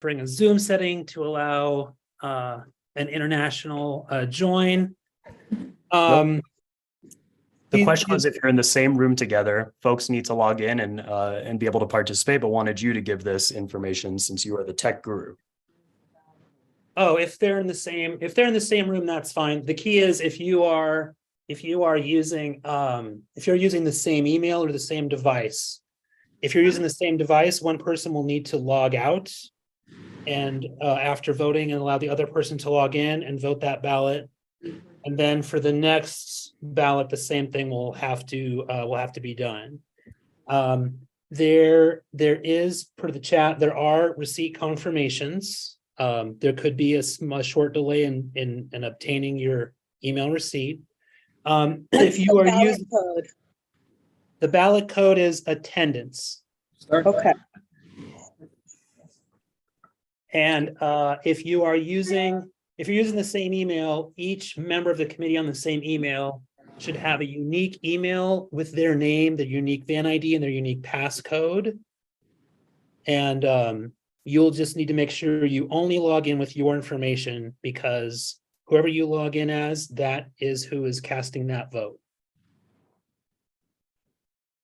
bring a Zoom setting to allow an international join. The question was, if you're in the same room together, folks need to log in and be able to participate, but wanted you to give this information since you are the tech guru. Oh, if they're in the same room, that's fine. The key is if you're using the same email or the same device. If you're using the same device, one person will need to log out and after voting, and allow the other person to log in and vote that ballot. And then for the next ballot, the same thing will have to be done. There is, per the chat, there are receipt confirmations. There could be a short delay in obtaining your email receipt. If you are using the ballot code is attendance. Okay. And if you're using the same email, each member of the committee on the same email should have a unique email with their name, their unique Van ID, and their unique passcode. And you'll just need to make sure you only log in with your information, because whoever you log in as, that is who is casting that vote.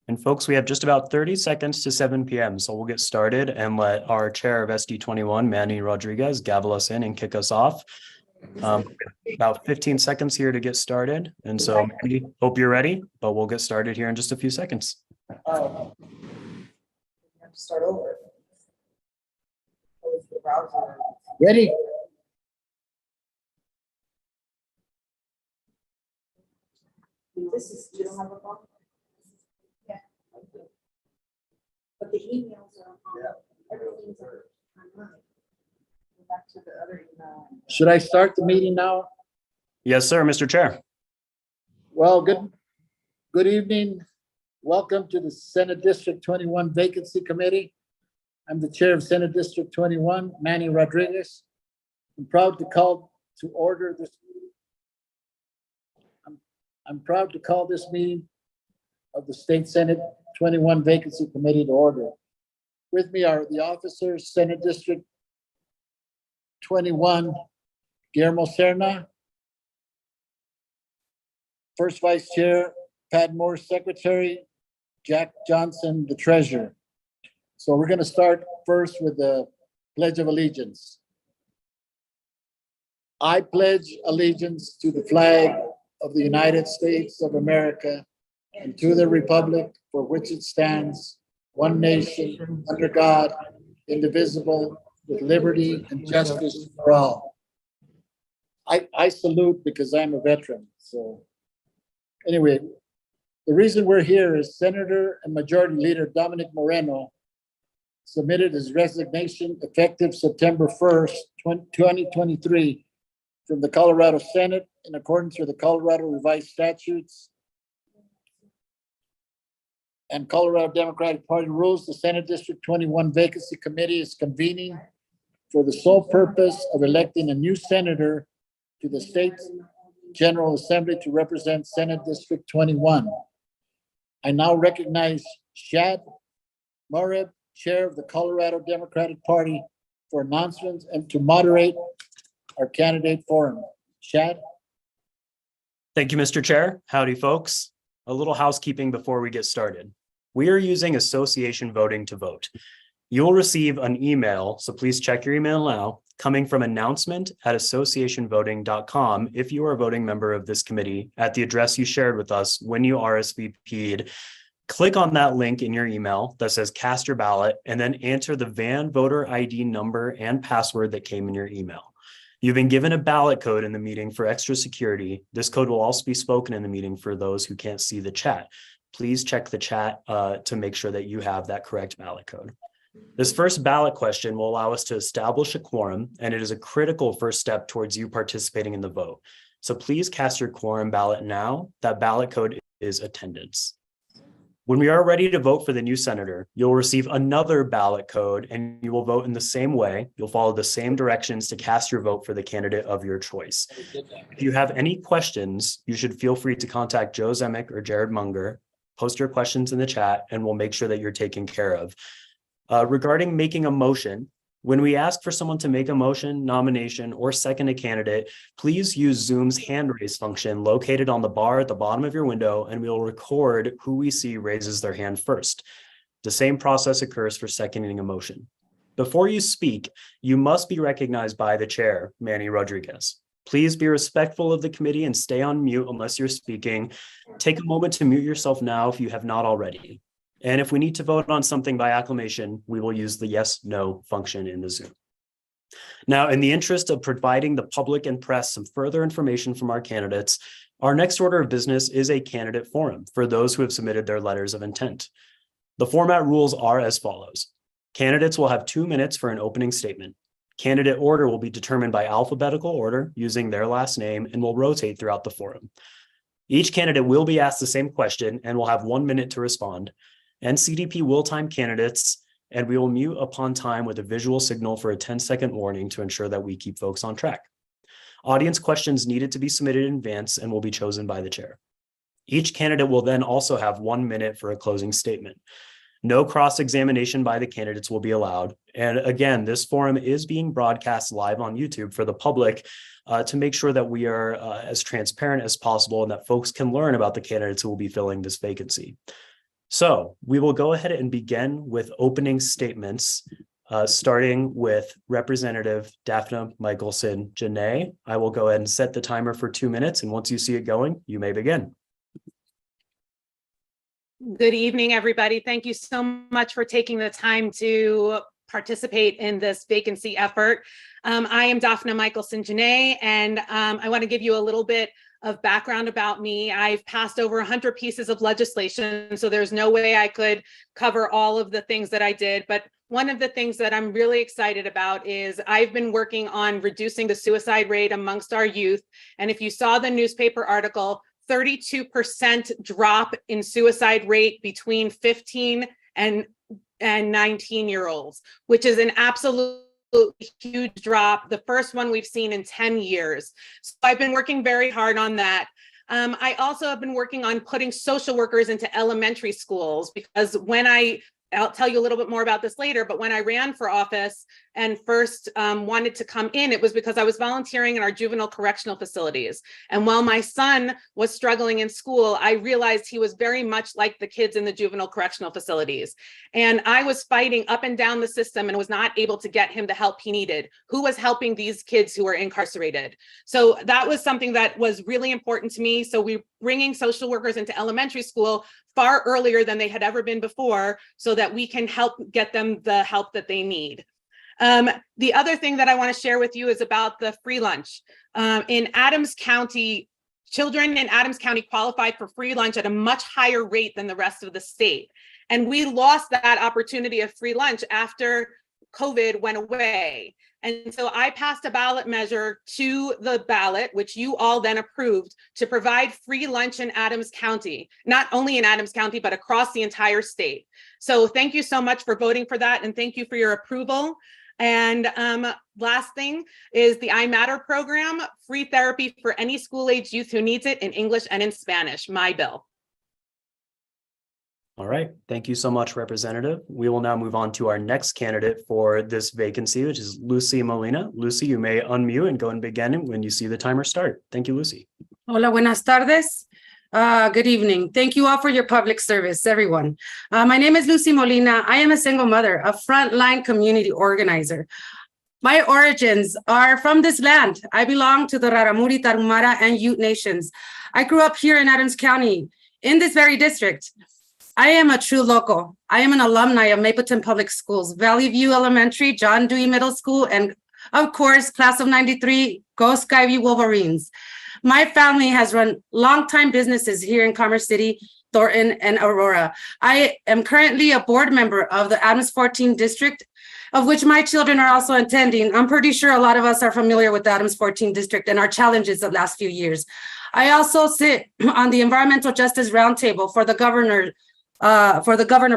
And folks, we have just about 30 seconds to 7 p.m. So we'll get started and let our chair of SD21, Manny Rodriguez, gavel us in and kick us off. About 15 seconds here to get started. And so Manny, hope you're ready, but we'll get started here in just a few seconds. Start over. Ready? This is, you don't have a problem? Yeah. But the emails are on, everything's online. Go back to the other email. Should I start the meeting now? Yes, sir, Mr. Chair. Well, good evening. Welcome to the Senate District 21 Vacancy Committee. I'm the chair of Senate District 21, Manny Rodriguez. I'm proud to call to order this. I'm proud to call this meeting of the State Senate 21 Vacancy Committee to order. With me are the officers, Senate District 21, Guillermo Serna, First Vice Chair, Pat Moore, Secretary, Jack Johnson, the Treasurer. So we're going to start first with the Pledge of Allegiance. I pledge allegiance to the flag of the United States of America and to the republic for which it stands, one nation, under God, indivisible, with liberty and justice for all. I salute because I'm a veteran. So anyway, the reason we're here is Senator and Majority Leader Dominic Moreno submitted his resignation effective September 1st, 2023 from the Colorado Senate in accordance with the Colorado Revised Statutes and Colorado Democratic Party rules. The Senate District 21 Vacancy Committee is convening for the sole purpose of electing a new senator to the State General Assembly to represent Senate District 21. I now recognize Shad Moreb, Chair of the Colorado Democratic Party, for announcements and to moderate our candidate forum. Shad? Thank you, Mr. Chair. Howdy, folks. A little housekeeping before we get started. We are using association voting to vote. You will receive an email, so please check your email now, coming from announcement@associationvoting.com if you are a voting member of this committee at the address you shared with us when you RSVP'd. Click on that link in your email that says cast your ballot and then enter the VAN voter ID number and password that came in your email. You've been given a ballot code in the meeting for extra security. This code will also be spoken in the meeting for those who can't see the chat. Please check the chat to make sure that you have that correct ballot code. This first ballot question will allow us to establish a quorum, and it is a critical first step towards you participating in the vote. So please cast your quorum ballot now. That ballot code is attendance. When we are ready to vote for the new senator, you'll receive another ballot code and you will vote in the same way. You'll follow the same directions to cast your vote for the candidate of your choice. If you have any questions, you should feel free to contact Joe Zemek or Jared Munger. Post your questions in the chat and we'll make sure that you're taken care of. Regarding making a motion, When we ask for someone to make a motion, nomination, or second a candidate, please use Zoom's hand raise function located on the bar at the bottom of your window, and we will record who we see raises their hand first. The same process occurs for seconding a motion. Before you speak, you must be recognized by the chair, Manny Rodriguez. Please be respectful of the committee and stay on mute unless you're speaking. Take a moment to mute yourself now if you have not already. And if we need to vote on something by acclamation, we will use the yes/no function in the Zoom. Now, in the interest of providing the public and press some further information from our candidates, our next order of business is a candidate forum for those who have submitted their letters of intent. The format rules are as follows. Candidates will have 2 minutes for an opening statement. Candidate order will be determined by alphabetical order using their last name and will rotate throughout the forum. Each candidate will be asked the same question and will have 1 minute to respond. NCDP will time candidates, and we will mute upon time with a visual signal for a 10-second warning to ensure that we keep folks on track. Audience questions needed to be submitted in advance and will be chosen by the chair. Each candidate will then also have 1 minute for a closing statement. No cross-examination by the candidates will be allowed. And again, this forum is being broadcast live on YouTube for the public to make sure that we are as transparent as possible and that folks can learn about the candidates who will be filling this vacancy. So we will go ahead and begin with opening statements, starting with Representative Daphne Michelson Janae. I will go ahead and set the timer for 2 minutes, and once you see it going, you may begin. Good evening, everybody. Thank you so much for taking the time to participate in this vacancy effort. I am Daphne Michelson Janae, and I want to give you a little bit of background about me. I've passed over 100 pieces of legislation, so there's no way I could cover all of the things that I did. But one of the things that I'm really excited about is I've been working on reducing the suicide rate amongst our youth. And if you saw the newspaper article, 32% drop in suicide rate between 15 and 19-year-olds, which is an absolute huge drop, the first one we've seen in 10 years. So I've been working very hard on that. I also have been working on putting social workers into elementary schools because I'll tell you a little bit more about this later, but when I ran for office and first wanted to come in, it was because I was volunteering in our juvenile correctional facilities. And while my son was struggling in school, I realized he was very much like the kids in the juvenile correctional facilities. And I was fighting up and down the system and was not able to get him the help he needed. Who was helping these kids who were incarcerated? So that was something that was really important to me. So we're bringing social workers into elementary school far earlier than they had ever been before so that we can help get them the help that they need. The other thing that I want to share with you is about the free lunch. In Adams County, children in Adams County qualified for free lunch at a much higher rate than the rest of the state. And we lost that opportunity of free lunch after COVID went away. And so I passed a ballot measure to the ballot, which you all then approved, to provide free lunch in Adams County, not only in Adams County, but across the entire state. So thank you so much for voting for that. And thank you for your approval. And last thing is the I Matter program, free therapy for any school-age youth who needs it in English and in Spanish, my bill. All right. Thank you so much, Representative. We will now move on to our next candidate for this vacancy, which is Lucy Molina. Lucy, you may unmute and go and begin when you see the timer start. Thank you, Lucy. Hola, buenas tardes. Good evening. Thank you all for your public service, everyone. My name is Lucy Molina. I am a single mother, a frontline community organizer. My origins are from this land. I belong to the Raramuri, Tarahumara, and Ute nations. I grew up here in Adams County, in this very district. I am a true local. I am an alumni of Mapleton Public Schools, Valley View Elementary, John Dewey Middle School, and of course, class of 93, go Skyview Wolverines. My family has run longtime businesses here in Commerce City, Thornton, and Aurora. I am currently a board member of the Adams 14 district, of which my children are also attending. I'm pretty sure a lot of us are familiar with the Adams 14 district and our challenges the last few years. I also sit on the Environmental Justice Roundtable for the Governor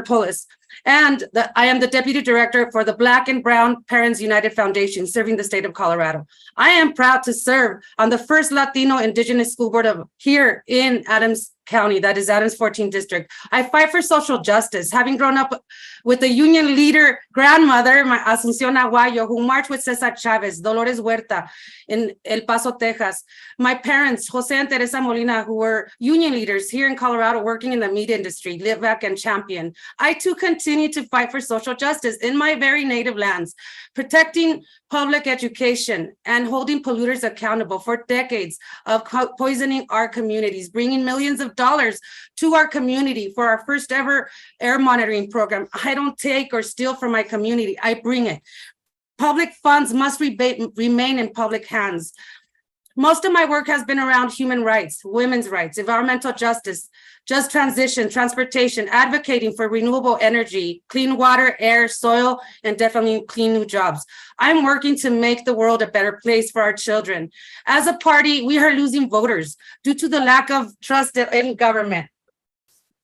Polis. And I am the Deputy Director for the Black and Brown Parents United Foundation, serving the state of Colorado. I am proud to serve on the first Latino Indigenous School Board here in Adams county, that is Adams 14th district. I fight for social justice, having grown up with a union leader grandmother, my Asuncion Aguayo, who marched with Cesar Chavez, Dolores Huerta in El Paso, Texas. My parents, Jose and Teresa Molina, who were union leaders here in Colorado, working in the meat industry, live back and champion. I too continue to fight for social justice in my very native lands, protecting public education and holding polluters accountable for decades of poisoning our communities, bringing millions of dollars to our community for our first ever air monitoring program. I don't take or steal from my community, I bring it. Public funds must remain in public hands. Most of my work has been around human rights, women's rights, environmental justice, just transition, transportation, advocating for renewable energy, clean water, air, soil, and definitely clean new jobs. I'm working to make the world a better place for our children. As a party, we are losing voters due to the lack of trust in government.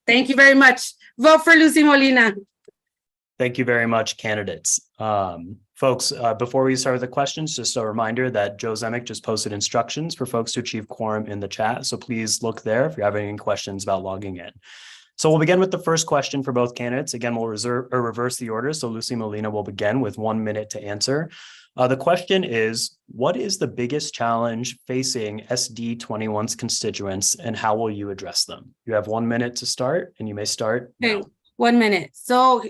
Thank you very much. Vote for Lucy Molina. Thank you very much, candidates. Folks, before we start with the questions, just a reminder that Joe Zemek just posted instructions for folks to achieve quorum in the chat. So please look there if you have any questions about logging in. So we'll begin with the first question for both candidates. Again, we'll reverse the order. So Lucy Molina will begin with 1 minute to answer. The question is, what is the biggest challenge facing SD21's constituents and how will you address them? You have 1 minute to start and you may start now. Okay, 1 minute. So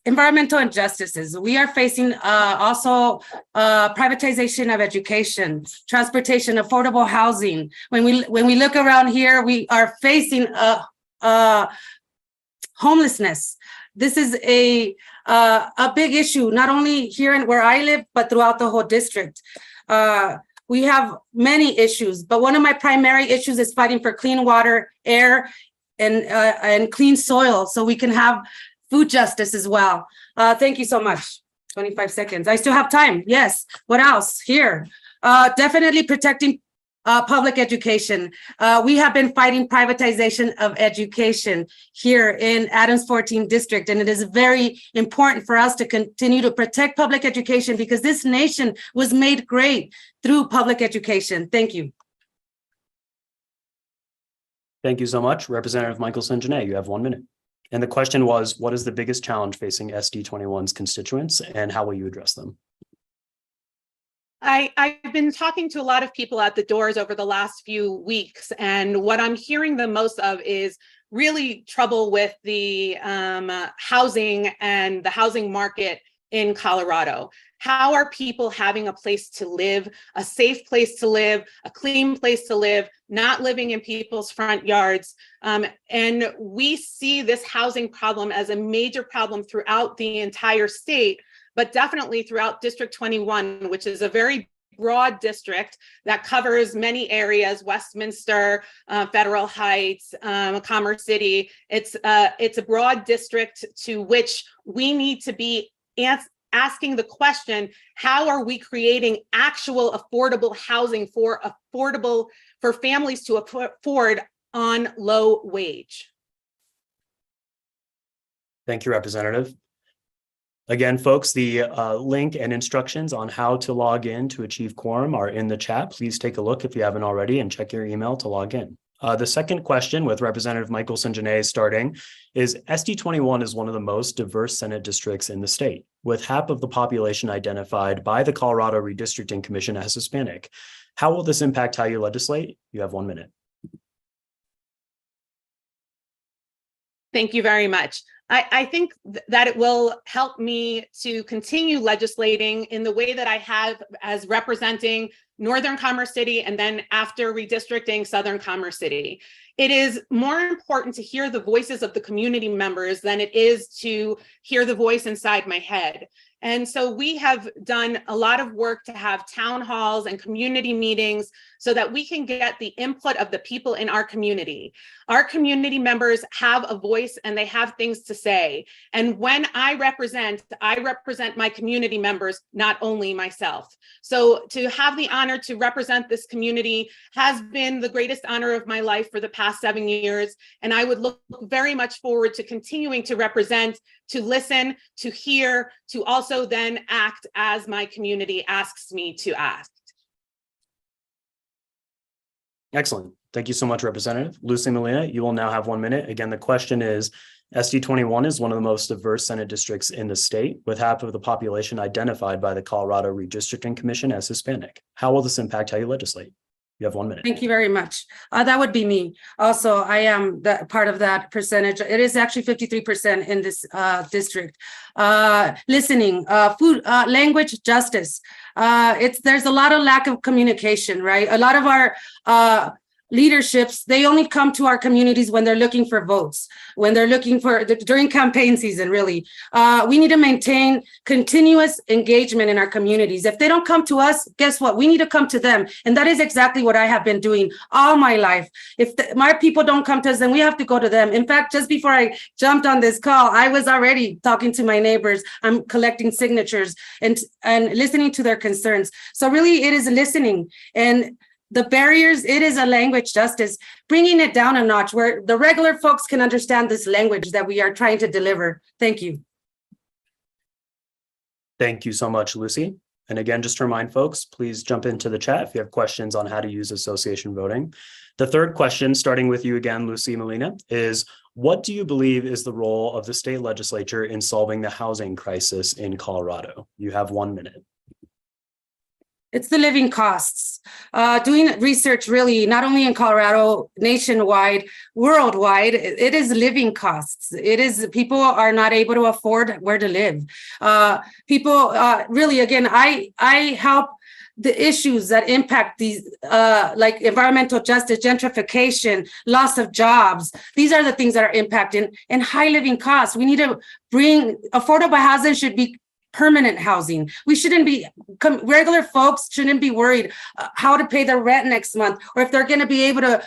environmental injustices. We are facing also privatization of education, transportation, affordable housing. When we look around here, we are facing homelessness. This is a big issue, not only here where I live, but throughout the whole district. We have many issues, but one of my primary issues is fighting for clean water, air, and clean soil, so we can have food justice as well. Thank you so much. 25 seconds. I still have time. Yes. What else? Here. Definitely protecting public education. We have been fighting privatization of education here in Adams 14th district, and it is very important for us to continue to protect public education because this nation was made great through public education. Thank you. Thank you so much. Representative Michael St-Jeannet, you have 1 minute. And the question was, what is the biggest challenge facing SD21's constituents and how will you address them? I've been talking to a lot of people at the doors over the last few weeks, and what I'm hearing the most of is really trouble with the housing and the housing market in Colorado. How are people having a place to live, a safe place to live, a clean place to live, not living in people's front yards? And we see this housing problem as a major problem throughout the entire state, but definitely throughout District 21, which is a very broad district that covers many areas: Westminster, Federal Heights, Commerce City. It's a broad district to which we need to be asking the question, how are we creating actual affordable housing for families to afford on low wage? Thank you, Representative. Again, folks, the link and instructions on how to log in to achieve quorum are in the chat. Please take a look if you haven't already and check your email to log in. The second question with Representative Michael St-Jeannet starting is SD21 is one of the most diverse Senate districts in the state, with half of the population identified by the Colorado Redistricting Commission as Hispanic. How will this impact how you legislate? You have 1 minute. Thank you very much. I think that it will help me to continue legislating in the way that I have as representing Northern Commerce City and then after redistricting Southern Commerce City. It is more important to hear the voices of the community members than it is to hear the voice inside my head. And so we have done a lot of work to have town halls and community meetings so that we can get the input of the people in our community. Our community members have a voice and they have things to say. And when I represent my community members, not only myself. So to have the honor to represent this community has been the greatest honor of my life for the past 7 years. And I would look very much forward to continuing to represent, to listen, to hear, to also then act as my community asks me to act. Excellent. Thank you so much, Representative. Lucy Molina, you will now have 1 minute. Again, the question is, SD 21 is one of the most diverse Senate districts in the state, with half of the population identified by the Colorado Redistricting Commission as Hispanic. How will this impact how you legislate? You have 1 minute. Thank you very much. That would be me. Also, I am part of that percentage. It is actually 53% in this district. Listening, food, language, justice. There's a lot of lack of communication, right? A lot of our leaderships, they only come to our communities when they're looking for votes, when they're looking for during campaign season, really. We need to maintain continuous engagement in our communities. If they don't come to us, guess what? We need to come to them. And that is exactly what I have been doing all my life. If my people don't come to us, then we have to go to them. In fact, just before I jumped on this call, I was already talking to my neighbors. I'm collecting signatures and listening to their concerns. So really it is listening. And the barriers, it is a language justice, bringing it down a notch where the regular folks can understand this language that we are trying to deliver. Thank you. Thank you so much, Lucy. And again, just to remind folks, please jump into the chat if you have questions on how to use association voting. The third question, starting with you again, Lucy Molina, is what do you believe is the role of the state legislature in solving the housing crisis in Colorado? You have 1 minute. It's the living costs. Doing research really, not only in Colorado, nationwide, worldwide, it is living costs. It is people are not able to afford where to live. People really, again, I help the issues that impact these, like environmental justice, gentrification, loss of jobs. These are the things that are impacting and high living costs. We need to bring affordable housing should be permanent housing. We shouldn't be, regular folks shouldn't be worried how to pay their rent next month or if they're going to be able to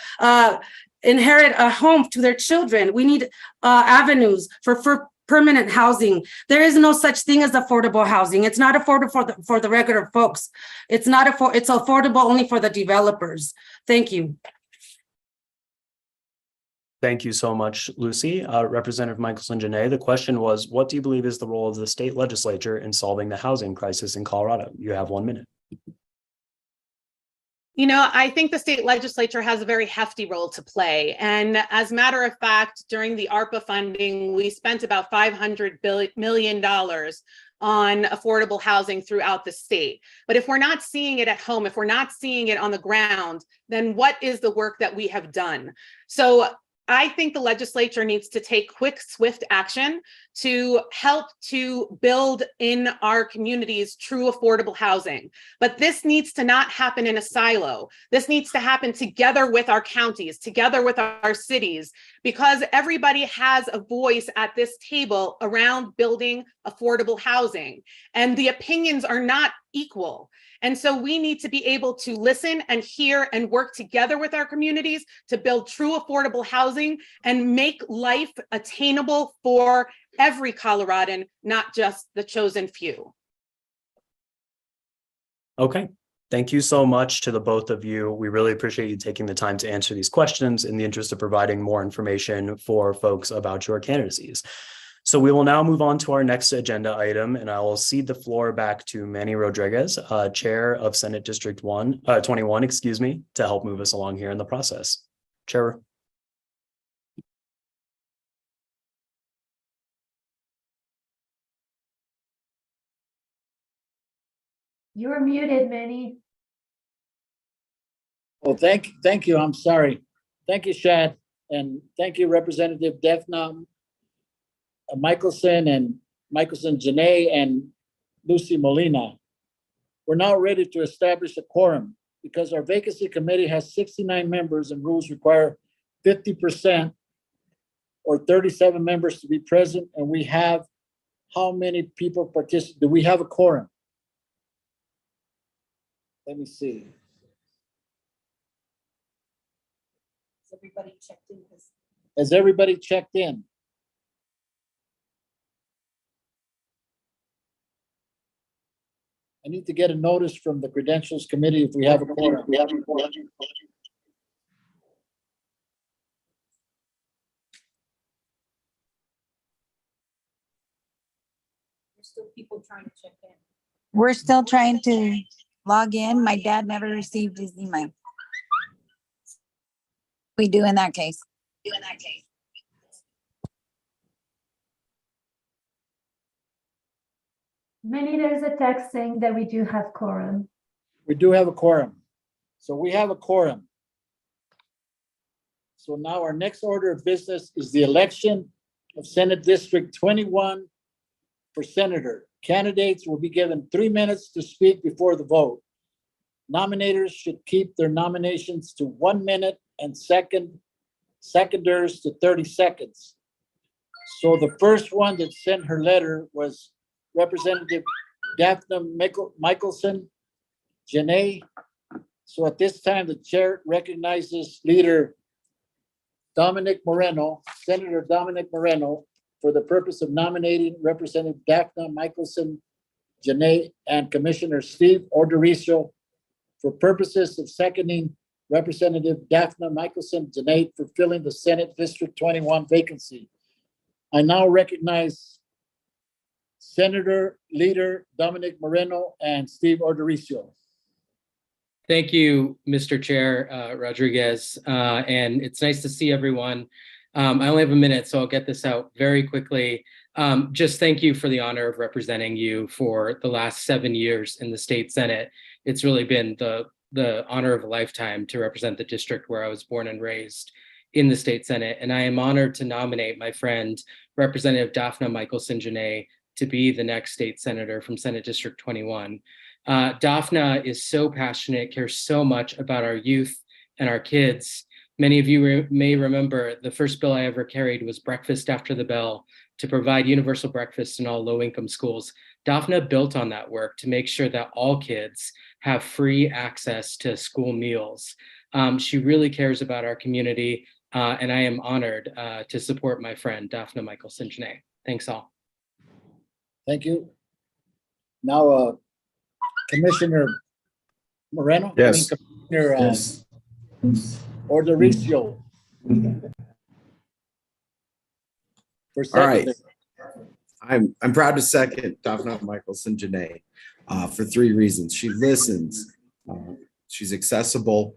inherit a home to their children. We need avenues for permanent housing. There is no such thing as affordable housing. It's not affordable for the regular folks. It's affordable only for the developers. Thank you. Thank you so much, Lucy. Representative Michelson-Janae, the question was, what do you believe is the role of the state legislature in solving the housing crisis in Colorado? You have 1 minute. You know, I think the state legislature has a very hefty role to play. And as a matter of fact, during the ARPA funding, we spent about $500 million on affordable housing throughout the state. But if we're not seeing it at home, if we're not seeing it on the ground, then what is the work that we have done? So I think the legislature needs to take quick, swift action to help to build in our communities true affordable housing. But this needs to not happen in a silo. This needs to happen together with our counties, together with our cities, because everybody has a voice at this table around building affordable housing, and the opinions are not equal. And so we need to be able to listen and hear and work together with our communities to build true affordable housing and make life attainable for every Coloradan, not just the chosen few. Okay. Thank you so much to the both of you. We really appreciate you taking the time to answer these questions in the interest of providing more information for folks about your candidacies. So we will now move on to our next agenda item, and I will cede the floor back to Manny Rodriguez, Chair of Senate District 21, to help move us along here in the process. Chair. You're muted, Manny. Well, thank you. I'm sorry. Thank you, Shad. And thank you, Representative Defna Michelson-Janae and Lucy Molina. We're now ready to establish a quorum because our vacancy committee has 69 members and rules require 50% or 37 members to be present. And we have how many people participate? Do we have a quorum? Let me see. Has everybody checked in? Has everybody checked in? I need to get a notice from the Credentials Committee if we have a quorum. There's still people trying to check in. We're still trying to log in. My dad never received his email. We do in that case. Minnie, there's a text saying that we do have quorum. We do have a quorum. So we have a quorum. So now our next order of business is the election of Senate District 21 for senator. Candidates will be given 3 minutes to speak before the vote. Nominators should keep their nominations to 1 minute and seconders to 30 seconds. So the first one that sent her letter was Representative Daphne Michelson, Janae. So at this time, the chair recognizes leader Dominic Moreno, Senator Dominic Moreno, for the purpose of nominating Representative Daphne Michelson, Janae, and Commissioner Steve Ordoricio for purposes of seconding Representative Daphne Michelson, Janae, for filling the Senate District 21 vacancy. I now recognize Senator Leader Dominic Moreno and Steve Ordoricio. Thank you, Mr. Chair Rodriguez, and it's nice to see everyone. I only have a minute, so I'll get this out very quickly. Just thank you for the honor of representing you for the last 7 years in the state Senate. It's really been the honor of a lifetime to represent the district where I was born and raised in the state Senate. And I am honored to nominate my friend, Representative Daphne Michelson Janae, to be the next state senator from Senate District 21. Daphne is so passionate, cares so much about our youth and our kids. Many of you may remember the first bill I ever carried was Breakfast After the Bell to provide universal breakfast in all low-income schools. Daphne built on that work to make sure that all kids have free access to school meals. She really cares about our community, and I am honored to support my friend, Daphne Michelson Janae. Thanks all. Thank you. Now, Commissioner Moreno? Yes. Commissioner Yes. Ordoricio. For All right. second. I'm proud to second Daphne Michelson Janae for 3 reasons. She listens. She's accessible.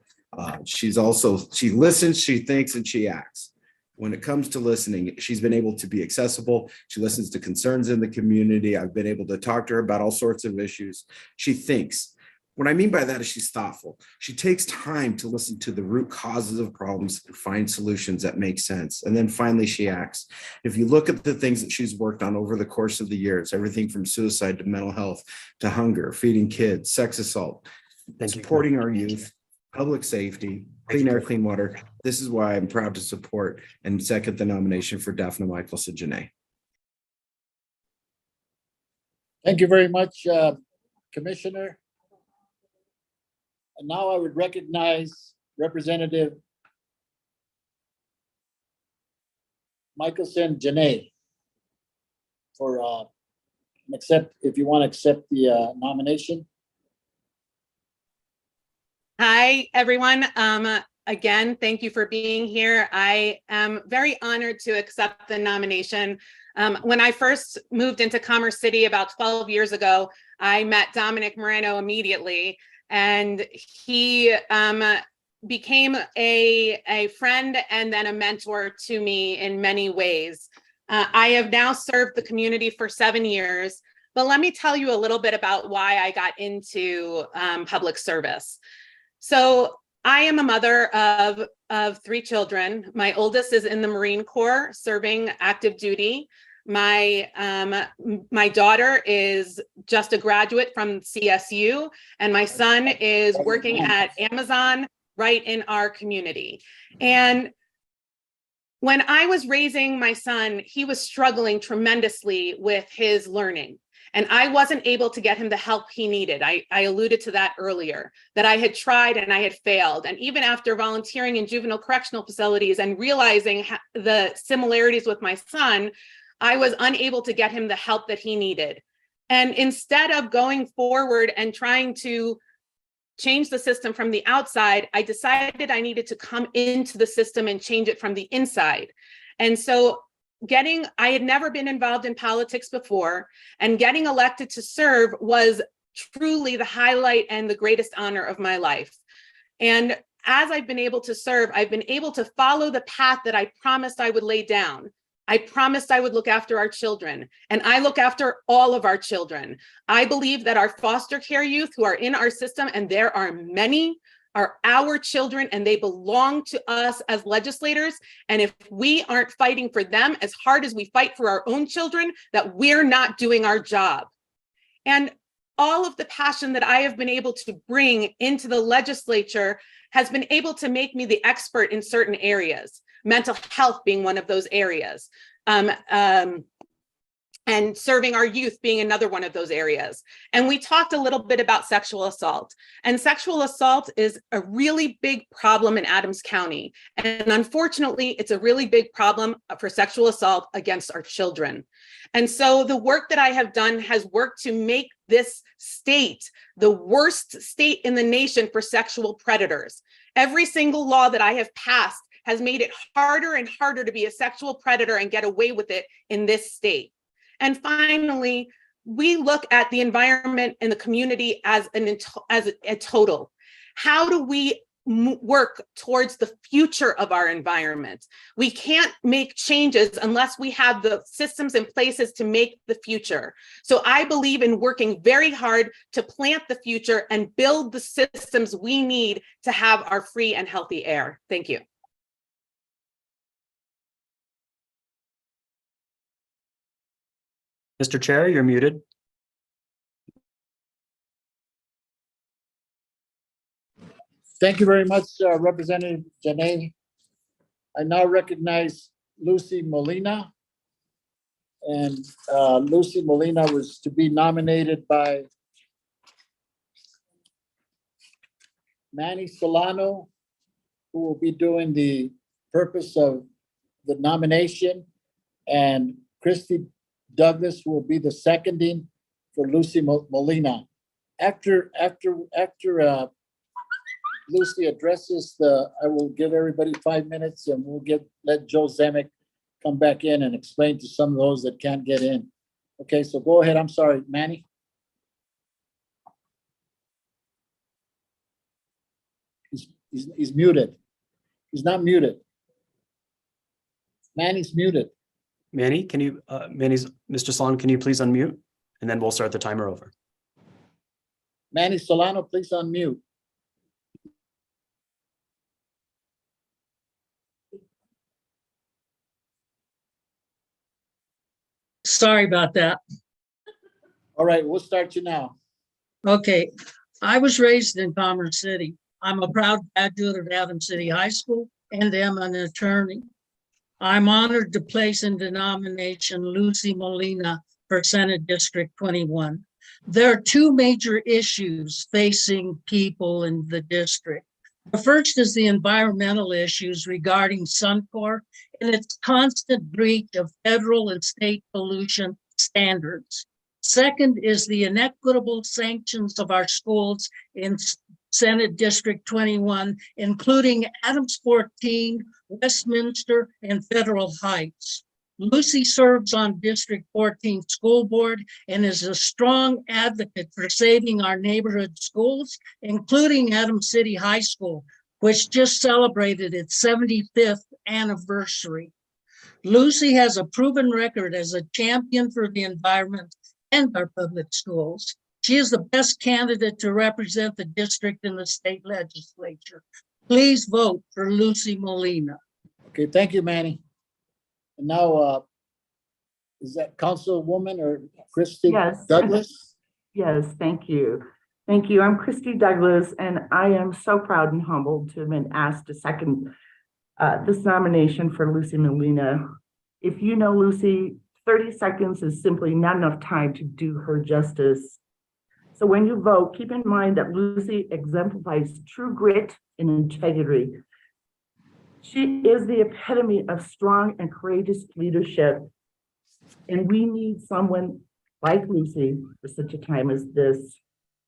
She listens, she thinks, and she acts. When it comes to listening, she's been able to be accessible. She listens to concerns in the community. I've been able to talk to her about all sorts of issues. She thinks. What I mean by that is she's thoughtful. She takes time to listen to the root causes of problems and find solutions that make sense. And then finally, she acts. If you look at the things that she's worked on over the course of the years, everything from suicide to mental health to hunger, feeding kids, sex assault, supporting our youth, public safety, clean air, clean water. This is why I'm proud to support and second the nomination for Daphne Michelson Janae. Thank you very much, Commissioner. And now I would recognize Representative Michelson Janae for if you want to accept the nomination. Hi, everyone. Again, thank you for being here. I am very honored to accept the nomination. When I first moved into Commerce City about 12 years ago, I met Dominic Moreno immediately, and he became a friend and then a mentor to me in many ways. I have now served the community for 7 years, but let me tell you a little bit about why I got into public service. So I am a mother of 3 children. My oldest is in the Marine Corps serving active duty. My daughter is just a graduate from CSU, and my son is working at Amazon right in our community. And when I was raising my son, he was struggling tremendously with his learning. And I wasn't able to get him the help he needed. I alluded to that earlier, that I had tried and I had failed. And even after volunteering in juvenile correctional facilities and realizing the similarities with my son, I was unable to get him the help that he needed. And instead of going forward and trying to change the system from the outside, I decided I needed to come into the system and change it from the inside. And so I had never been involved in politics before, and getting elected to serve was truly the highlight and the greatest honor of my life. And as I've been able to serve, I've been able to follow the path that I promised I would lay down. I promised I would look after our children, and I look after all of our children. I believe that our foster care youth who are in our system, and there are many, are our children, and they belong to us as legislators. And if we aren't fighting for them as hard as we fight for our own children, that we're not doing our job. And all of the passion that I have been able to bring into the legislature has been able to make me the expert in certain areas, mental health being one of those areas, and serving our youth being another one of those areas. And we talked a little bit about sexual assault. And sexual assault is a really big problem in Adams County. And unfortunately, it's a really big problem for sexual assault against our children. And so the work that I have done has worked to make this state the worst state in the nation for sexual predators. Every single law that I have passed has made it harder and harder to be a sexual predator and get away with it in this state. And finally, we look at the environment and the community as a total. How do we work towards the future of our environment? We can't make changes unless we have the systems in places to make the future. So I believe in working very hard to plant the future and build the systems we need to have our free and healthy air. Thank you. Mr. Chair, you're muted. Thank you very much, Representative Janae. I now recognize Lucy Molina. And Lucy Molina was to be nominated by Manny Solano, who will be doing the purpose of the nomination, and Christy Douglas will be the seconding for Lucy Molina. After Lucy addresses I will give everybody 5 minutes, and we'll let Joe Zemek come back in and explain to some of those that can't get in. Okay, so go ahead. I'm sorry, Manny. He's muted. He's not muted. Manny's muted. Manny, can you, Mr. Solano, can you please unmute? And then we'll start the timer over. Manny Solano, please unmute. Sorry about that. All right, we'll start you now. Okay, I was raised in Commerce City. I'm a proud graduate of Adams City High School and am an attorney. I'm honored to place in the nomination Lucy Molina for Senate District 21. There are two major issues facing people in the district. The first is the environmental issues regarding Suncor and its constant breach of federal and state pollution standards. Second is the inequitable sanctions of our schools in Senate District 21, including Adams 14, Westminster, and Federal Heights. Lucy serves on District 14 School Board and is a strong advocate for saving our neighborhood schools, including Adams City High School, which just celebrated its 75th anniversary. Lucy has a proven record as a champion for the environment and our public schools. She is the best candidate to represent the district in the state legislature. Please vote for Lucy Molina. Okay, thank you, Manny. And now, is that Councilwoman or Christy Yes. Douglas? Yes, thank you. Thank you. I'm Christy Douglas, and I am so proud and humbled to have been asked to second this nomination for Lucy Molina. If you know Lucy, 30 seconds is simply not enough time to do her justice. So when you vote, keep in mind that Lucy exemplifies true grit and integrity. She is the epitome of strong and courageous leadership. And we need someone like Lucy for such a time as this.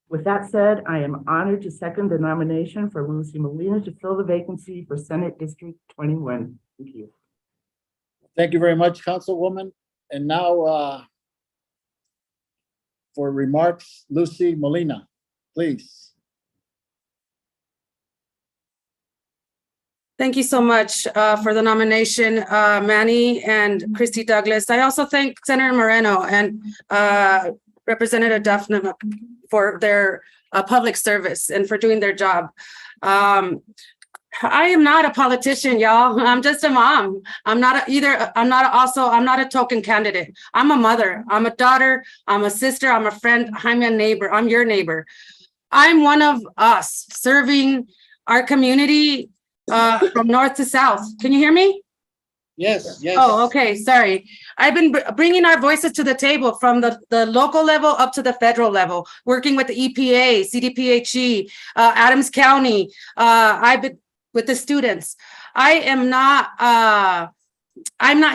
With that said, I am honored to second the nomination for Lucy Molina to fill the vacancy for Senate District 21. Thank you. Thank you very much, Councilwoman. And now, for remarks, Lucy Molina, please. Thank you so much for the nomination, Manny and Christy Douglas. I also thank Senator Moreno and Representative Duffner for their public service and for doing their job. I am not a politician, y'all. I'm just a mom. I'm not a token candidate. I'm a mother. I'm a daughter. I'm a sister. I'm a friend. I'm a neighbor. I'm your neighbor. I'm one of us serving our community from north to south. Can you hear me? Yes, yes. Oh, okay, sorry. I've been bringing our voices to the table from the local level up to the federal level, working with the EPA, CDPHE, Adams County. I've been with the students. I'm not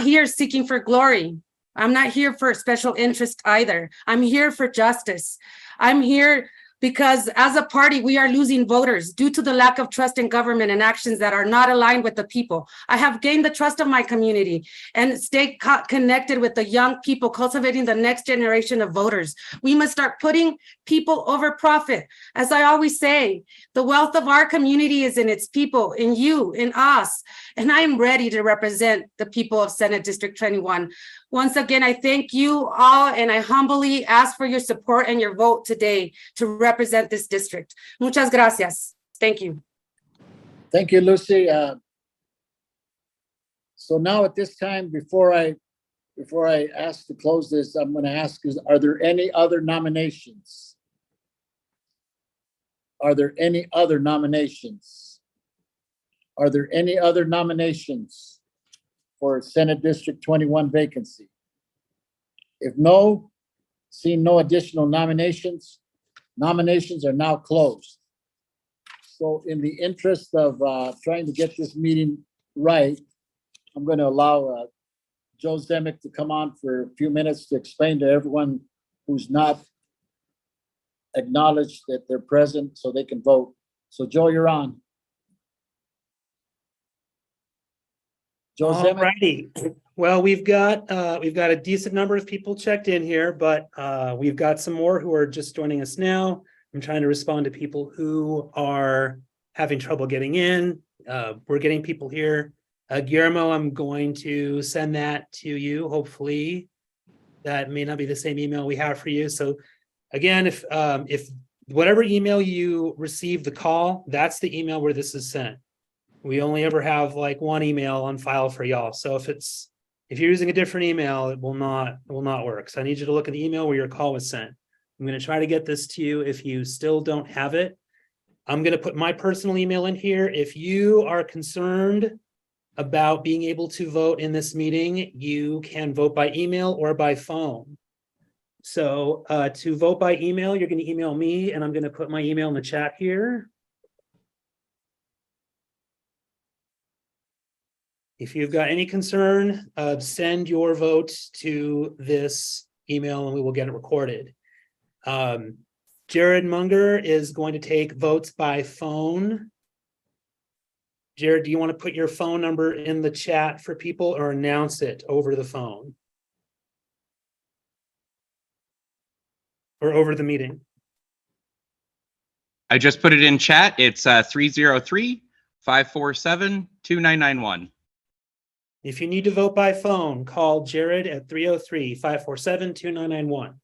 here seeking for glory. I'm not here for special interest either. I'm here for justice. I'm here because as a party, we are losing voters due to the lack of trust in government and actions that are not aligned with the people. I have gained the trust of my community and stay connected with the young people, cultivating the next generation of voters. We must start putting people over profit. As I always say, the wealth of our community is in its people, in you, in us. And I am ready to represent the people of Senate District 21. Once again, I thank you all, and I humbly ask for your support and your vote today to represent this district. Muchas gracias. Thank you. Thank you, Lucy. So now at this time, before I ask to close this, I'm going to ask, are there any other nominations? Are there any other nominations? Are there any other nominations for Senate District 21 vacancy? If no, seeing no additional nominations, nominations are now closed. So in the interest of trying to get this meeting right, I'm going to allow Joe Zemek to come on for a few minutes to explain to everyone who's not acknowledged that they're present so they can vote. So Joe, you're on. Joe Zemek? Alrighty. Well, we've got a decent number of people checked in here, but we've got some more who are just joining us now. I'm trying to respond to people who are having trouble getting in. We're getting people here. Guillermo, I'm going to send that to you. Hopefully, that may not be the same email we have for you. So, again, if whatever email you receive the call, that's the email where this is sent. We only ever have like one email on file for y'all. So if you're using a different email, it will not work. So I need you to look at the email where your call was sent. I'm going to try to get this to you if you still don't have it. I'm going to put my personal email in here. If you are concerned about being able to vote in this meeting, you can vote by email or by phone. So to vote by email, you're going to email me, and I'm going to put my email in the chat here. If you've got any concern, send your vote to this email and we will get it recorded. Jared Munger is going to take votes by phone. Jared, do you want to put your phone number in the chat for people or announce it over the phone? Or over the meeting? I just put it in chat. It's 303-547-2991. If you need to vote by phone, call Jared at 303-547-2991.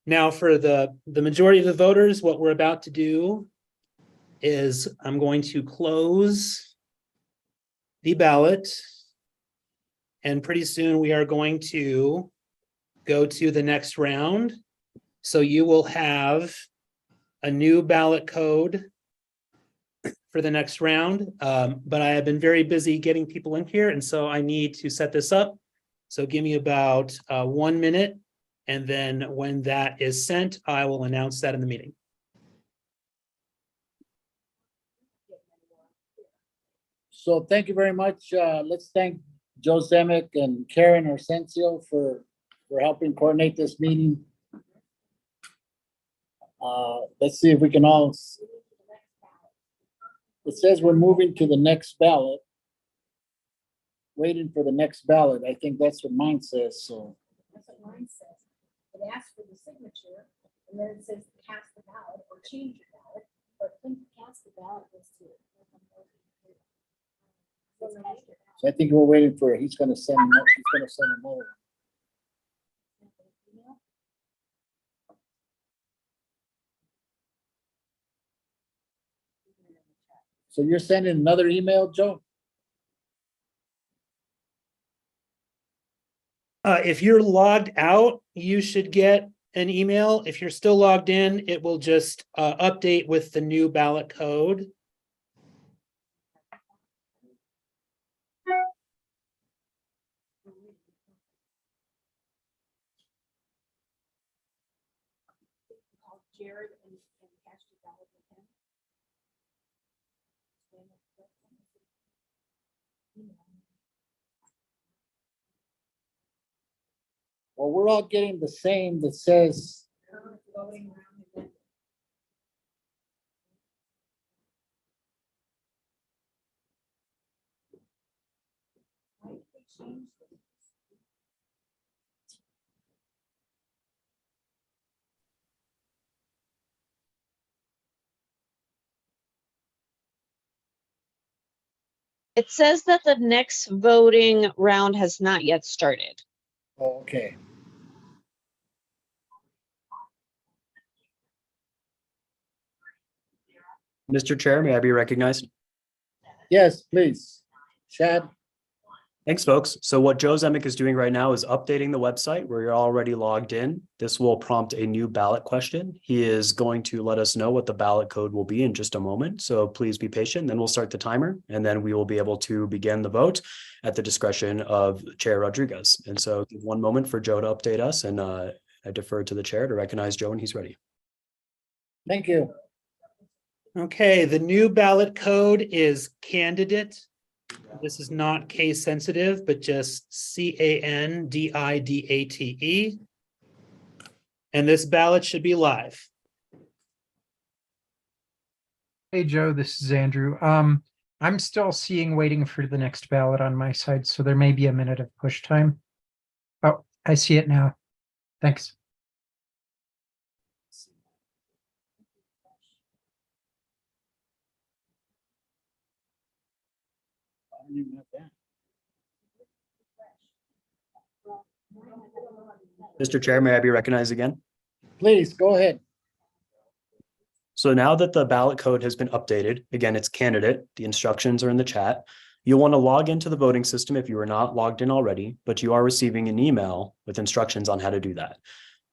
Now, for the majority of the voters, what we're about to do is I'm going to close the ballot. And pretty soon we are going to go to the next round. So you will have a new ballot code for the next round, but I have been very busy getting people in here, and so I need to set this up. So give me about 1 minute, and then when that is sent, I will announce that in the meeting. So thank you very much. Let's thank Joe Zemek and Karen Arsencio for helping coordinate this meeting. Let's see if we can all. It says we're moving to the next ballot. Waiting for the next ballot. I think that's what mine says, so. That's what mine says. It asks for the signature, and then it says cast the ballot or change your ballot, but I think cast the ballot was to. So I think we're waiting for, he's gonna send them over. So you're sending another email, Joe? If you're logged out, you should get an email. If you're still logged in, it will just update with the new ballot code. Jared and cast your ballot with him. Well, we're all getting the same that says, It says that the next voting round has not yet started. oh, okay. Mr. Chair, may I be recognized? Yes, please. Chad? Thanks, folks. So what Joe Zemek is doing right now is updating the website where you're already logged in. This will prompt a new ballot question. He is going to let us know what the ballot code will be in just a moment. So please be patient. Then we'll start the timer and then we will be able to begin the vote at the discretion of Chair Rodriguez. And so give one moment for Joe to update us, and I defer to the chair to recognize Joe when he's ready. Thank you. Okay, the new ballot code is candidate. This is not case sensitive, but just CANDIDATE. And this ballot should be live. Hey, Joe, this is Andrew. I'm still waiting for the next ballot on my side, so there may be a minute of push time. Oh, I see it now. Thanks. I don't even have that. Mr. Chair, may I be recognized again? Please, go ahead. So now that the ballot code has been updated, again, it's candidate, the instructions are in the chat. You'll want to log into the voting system if you are not logged in already, but you are receiving an email with instructions on how to do that.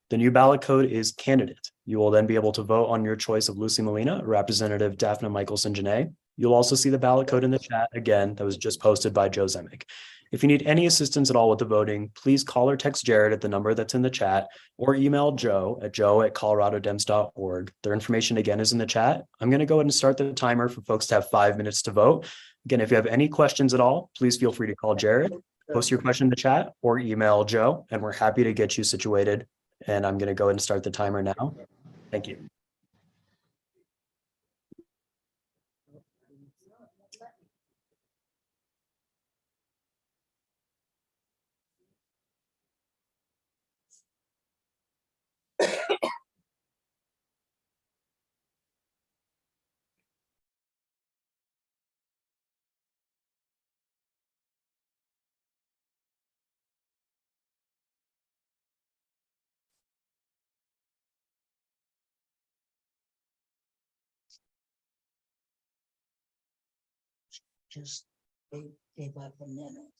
The new ballot code is candidate. You will then be able to vote on your choice of Lucy Molina, Representative Daphne Michelson-Janae. You'll also see the ballot code in the chat again that was just posted by Joe Zemek. If you need any assistance at all with the voting, please call or text Jared at the number that's in the chat or email Joe at joe@coloradodems.org. Their information again is in the chat. I'm going to go ahead and start the timer for folks to have 5 minutes to vote. Again, if you have any questions at all, please feel free to call Jared, post your question in the chat or email Joe, and we're happy to get you situated. And I'm going to go ahead and start the timer now. Thank you. Just gave up a minute.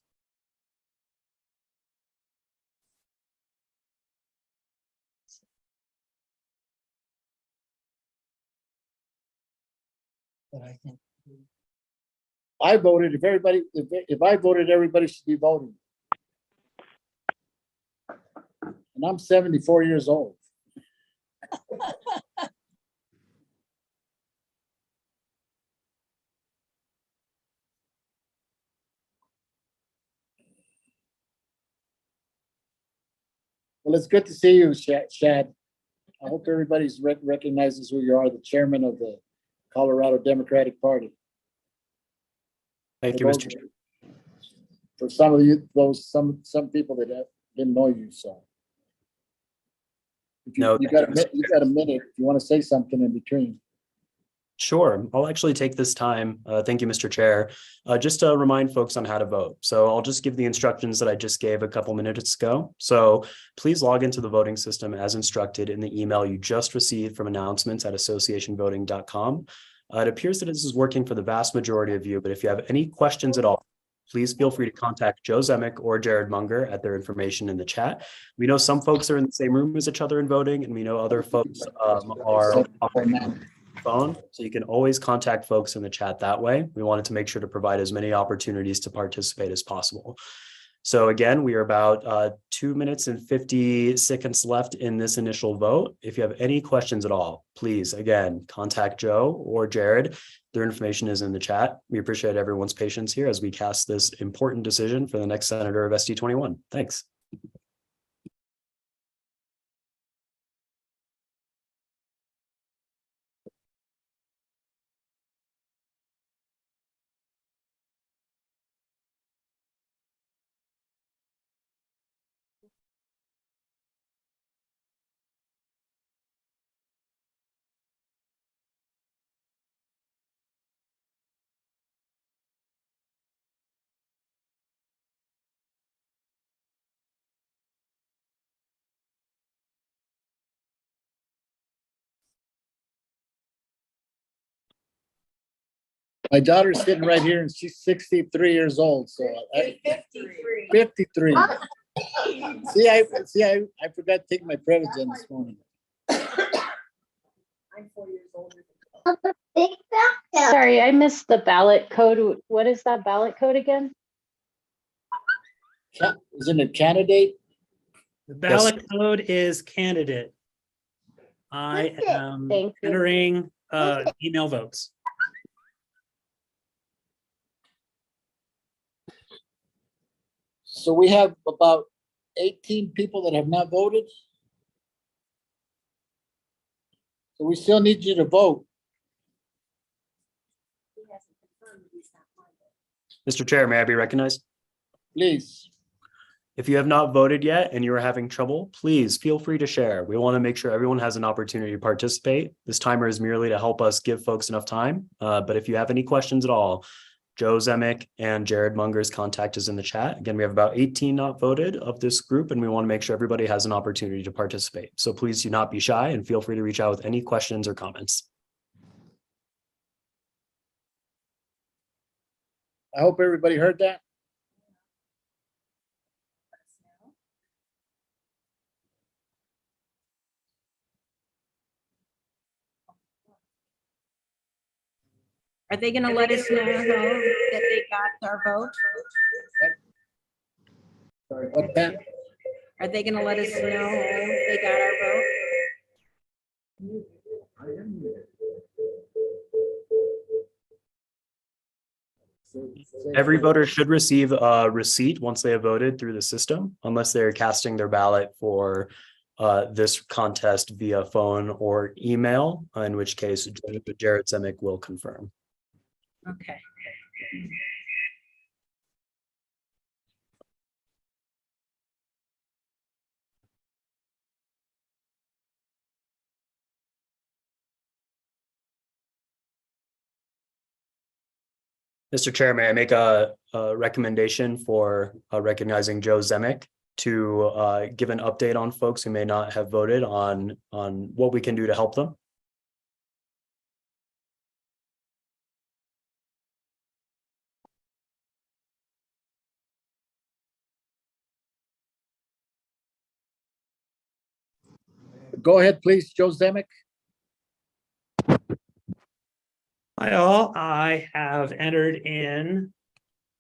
But I think I voted, if I voted, everybody should be voting. And I'm 74 years old. Well, it's good to see you, Shad. I hope everybody's recognizes who you are, the chairman of the Colorado Democratic Party. Thank you, Mr. Chair. For some of you, some people that didn't know you, so. If you, No, you got a minute if you want to say something in between. Sure. I'll actually take this time. Thank you, Mr. Chair. Just to remind folks on how to vote. So I'll just give the instructions that I just gave a couple minutes ago. So please log into the voting system as instructed in the email you just received from announcements@associationvoting.com. It appears that this is working for the vast majority of you, but if you have any questions at all, please feel free to contact Joe Zemek or Jared Munger at their information in the chat. We know some folks are in the same room as each other in voting, and we know other folks are phone, so you can always contact folks in the chat that way. We wanted to make sure to provide as many opportunities to participate as possible. So again, we are about 2 minutes and 50 seconds left in this initial vote. If you have any questions at all, please, again, contact Joe or Jared. Their information is in the chat. We appreciate everyone's patience here as we cast this important decision for the next senator of SD21. Thanks. My daughter's sitting right here and she's 63 years old, so. 53. I forgot to take my Prevagen this morning. I'm 4 years older. Sorry, I missed the ballot code. What is that ballot code again? Isn't it candidate? The ballot code is candidate. I am entering email votes. So we have about 18 people that have not voted. So we still need you to vote. Mr. Chair, may I be recognized? Please. If you have not voted yet and you are having trouble, please feel free to share. We want to make sure everyone has an opportunity to participate. This timer is merely to help us give folks enough time. But if you have any questions at all, Joe Zemek and Jared Munger's contact is in the chat. Again, we have about 18 not voted of this group, and we want to make sure everybody has an opportunity to participate. So please do not be shy and feel free to reach out with any questions or comments. I hope everybody heard that. Are they gonna let us know that they got our vote? Sorry, what, Pat? Are they gonna let us know they got our vote? Every voter should receive a receipt once they have voted through the system, unless they're casting their ballot for this contest via phone or email, in which case Jared Zemek will confirm. Okay. Mr. Chair, may I make a recommendation for recognizing Joe Zemek to give an update on folks who may not have voted on what we can do to help them? Go ahead, please, Joe Zemek. Hi all, I have entered in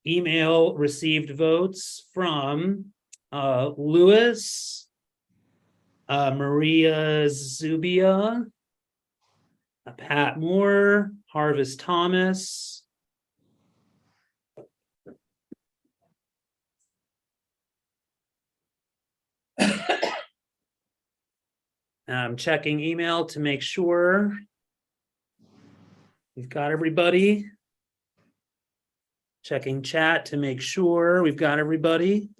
email received votes from Louis, Maria Zubia, Pat Moore, Harvest Thomas, I'm checking email to make sure we've got everybody. Checking chat to make sure we've got everybody.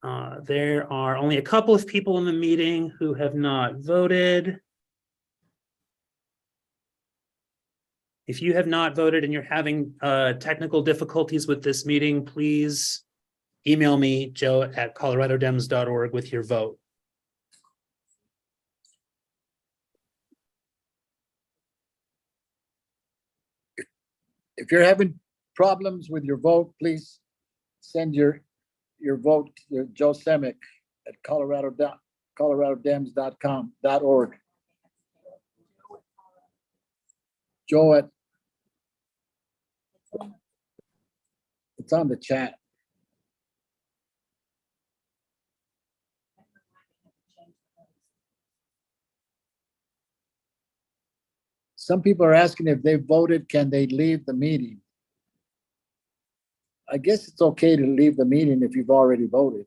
There are only a couple of people in the meeting who have not voted. If you have not voted and you're having technical difficulties with this meeting, please email me, joe@coloradodems.org with your vote. If you're having problems with your vote, please send your vote to Joe Semick at coloradodems.org. Joe at, it's on the chat. Some people are asking if they voted, can they leave the meeting? I guess it's okay to leave the meeting if you've already voted.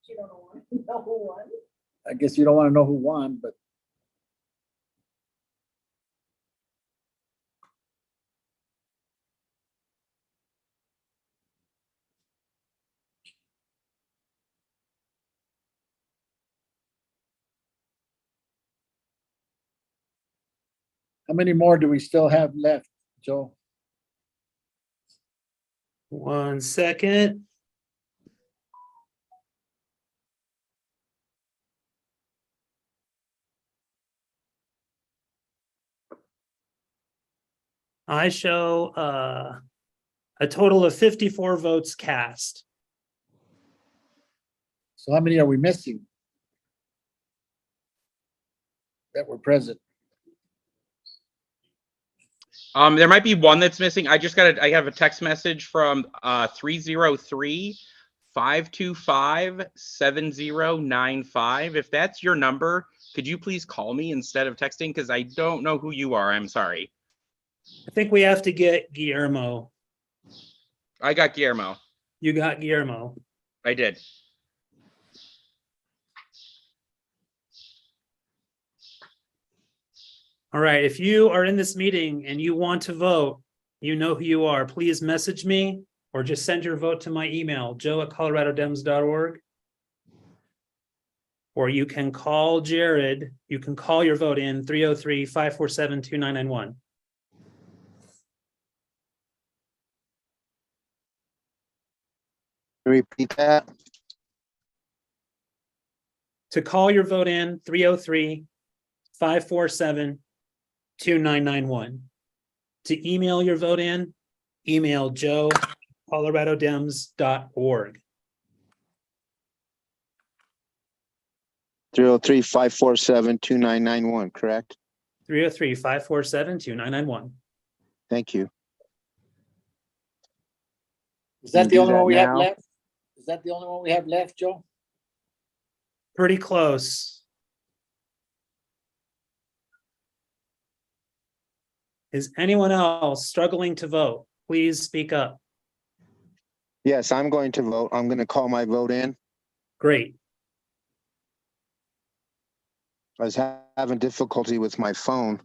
You don't know who won? I guess you don't want to know who won, but how many more do we still have left, Joe? 1 second. I show a total of 54 votes cast. So how many are we missing that were present? There might be one that's missing. I have a text message from 303-525-7095. If that's your number, could you please call me instead of texting? Because I don't know who you are. I'm sorry. I think we have to get Guillermo. I got Guillermo. You got Guillermo. I did. All right, if you are in this meeting and you want to vote, you know who you are. Please message me or just send your vote to my email, joe@coloradodems.org. Or you can call Jared. You can call your vote in 303-547-2991. Repeat that. To call your vote in 303-547-2991. To email your vote in, email joe@coloradodems.org. 303-547-2991, correct? 303-547-2991. Thank you. Is that You the do only that one we have now? left? Is that the only one we have left, Joe? Pretty close. Is anyone else struggling to vote? Please speak up. Yes, I'm going to vote. I'm going to call my vote in. Great. I was having difficulty with my phone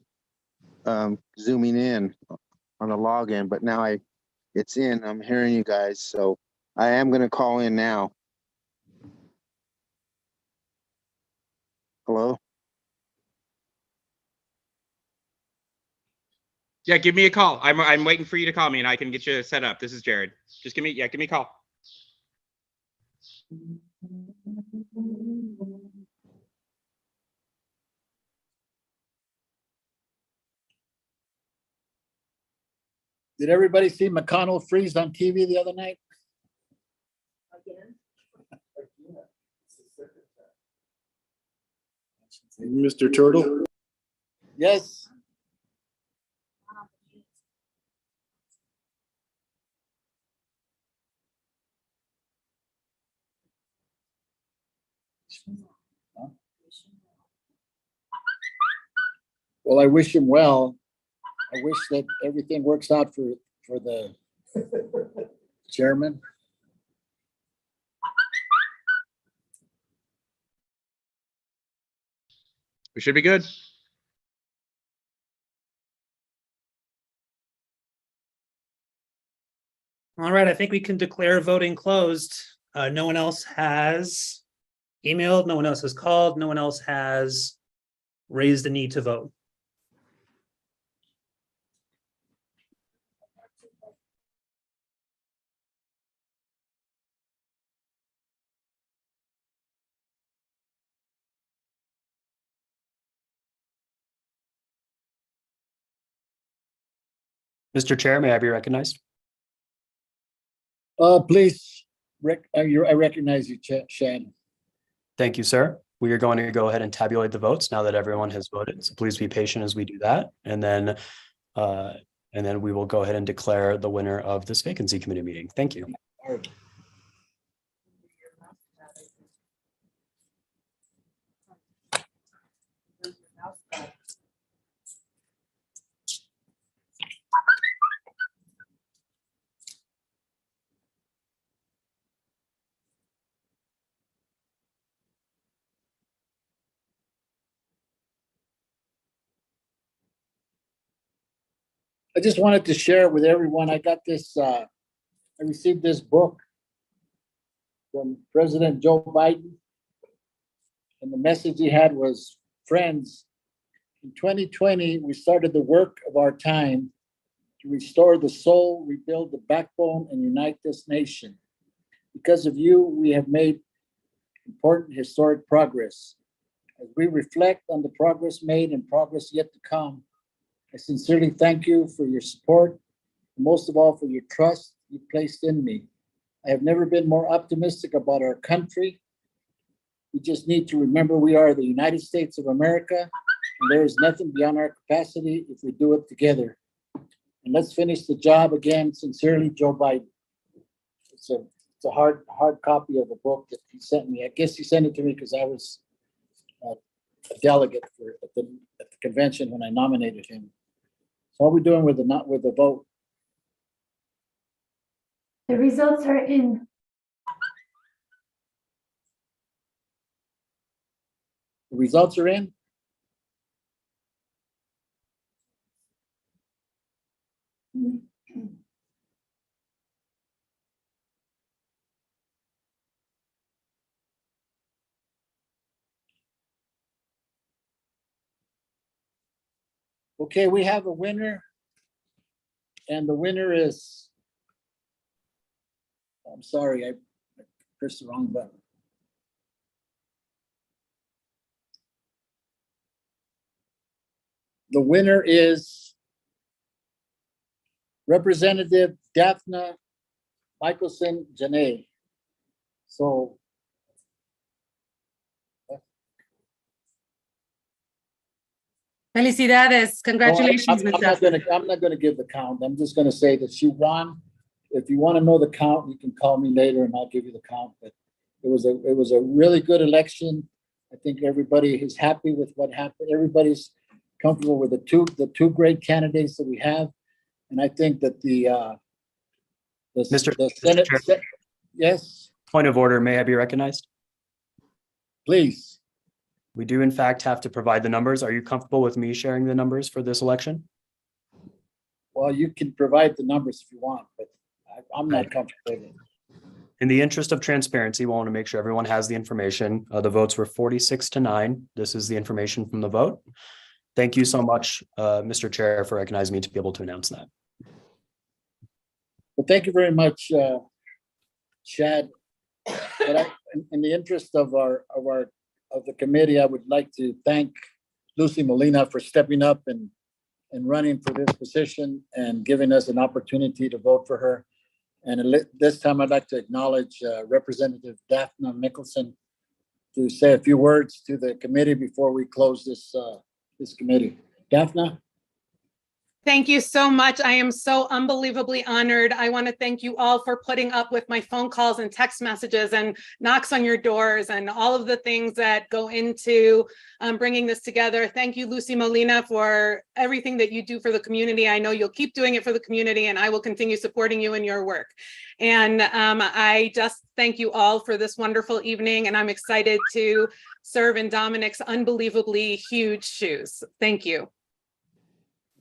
zooming in on the login, but now it's in. I'm hearing you guys, so I am going to call in now. Hello? Yeah, give me a call. I'm waiting for you to call me and I can get you set up. This is Jared. Just give me a call. Did everybody see McConnell freeze on TV the other night? Again? Mr. Turtle? Yes. Well, I wish him well. I wish that everything works out for the chairman. We should be good. All right, I think we can declare voting closed. No one else has emailed, no one else has called, no one else has raised the need to vote. Mr. Chair, may I be recognized? Please, I recognize you, Shannon. Thank you, sir. We are going to go ahead and tabulate the votes now that everyone has voted. So please be patient as we do that. And then we will go ahead and declare the winner of this vacancy committee meeting. Thank you. I just wanted to share with everyone. I got this, I received this book from President Joe Biden. And the message he had was, friends, in 2020, we started the work of our time to restore the soul, rebuild the backbone, and unite this nation. Because of you, we have made important historic progress. As we reflect on the progress made and progress yet to come, I sincerely thank you for your support, and most of all for your trust you placed in me. I have never been more optimistic about our country. We just need to remember we are the United States of America, and there is nothing beyond our capacity if we do it together. And let's finish the job again. Sincerely, Joe Biden. It's a hard copy of the book that he sent me. I guess he sent it to me because I was a delegate at the convention when I nominated him. So what are we doing with the vote? The results are in. The results are in? Okay, we have a winner. And the winner is, I'm sorry, I pressed the wrong button. The winner is Representative Daphne Michelson Janae. So Felicidades. Congratulations, Ms. Daphne. I'm not gonna give the count. I'm just gonna say that she won. If you want to know the count, you can call me later and I'll give you the count. But it was a really good election. I think everybody is happy with what happened. Everybody's comfortable with the two great candidates that we have. And I think that the Senate, Chair. yes, Point of order, may I be recognized? please. We do in fact have to provide the numbers. Are you comfortable with me sharing the numbers for this election? Well, you can provide the numbers if you want, but I'm not comfortable with it. In the interest of transparency, we want to make sure everyone has the information. The votes were 46-9. This is the information from the vote. Thank you so much, Mr. Chair, for recognizing me to be able to announce that. Well, thank you very much, Chad. But in the interest of the committee, I would like to thank Lucy Molina for stepping up and running for this position and giving us an opportunity to vote for her. And this time I'd like to acknowledge Representative Daphne Michelson to say a few words to the committee before we close this committee. Daphne? Thank you so much. I am so unbelievably honored. I want to thank you all for putting up with my phone calls and text messages and knocks on your doors and all of the things that go into bringing this together. Thank you, Lucy Molina, for everything that you do for the community. I know you'll keep doing it for the community, and I will continue supporting you in your work. And I just thank you all for this wonderful evening, and I'm excited to serve in Dominic's unbelievably huge shoes. Thank you.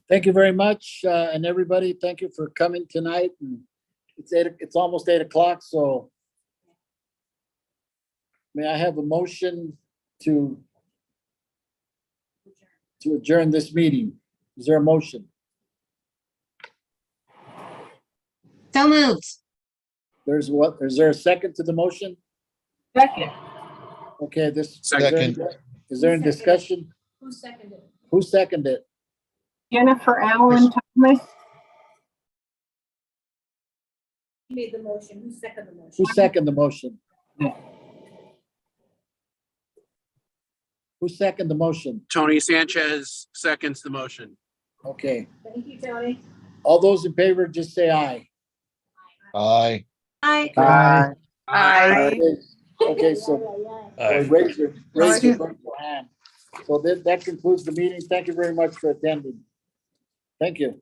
Thank you very much. And everybody, thank you for coming tonight. And it's almost 8 o'clock, so may I have a motion to adjourn this meeting? Is there a motion? So moved. Is there a second to the motion? Second. Okay, Second. Is there any discussion? Who seconded? Who seconded it? Jennifer Allen Thomas. Who made the motion? Who seconded the motion? Who seconded the motion? Who seconded the motion? Tony Sanchez seconds the motion. Okay, Thank you, Tony. all those in favor, just say aye. Aye. Aye. Okay, so raise your virtual hand. So that concludes the meeting. Thank you very much for attending. Thank you.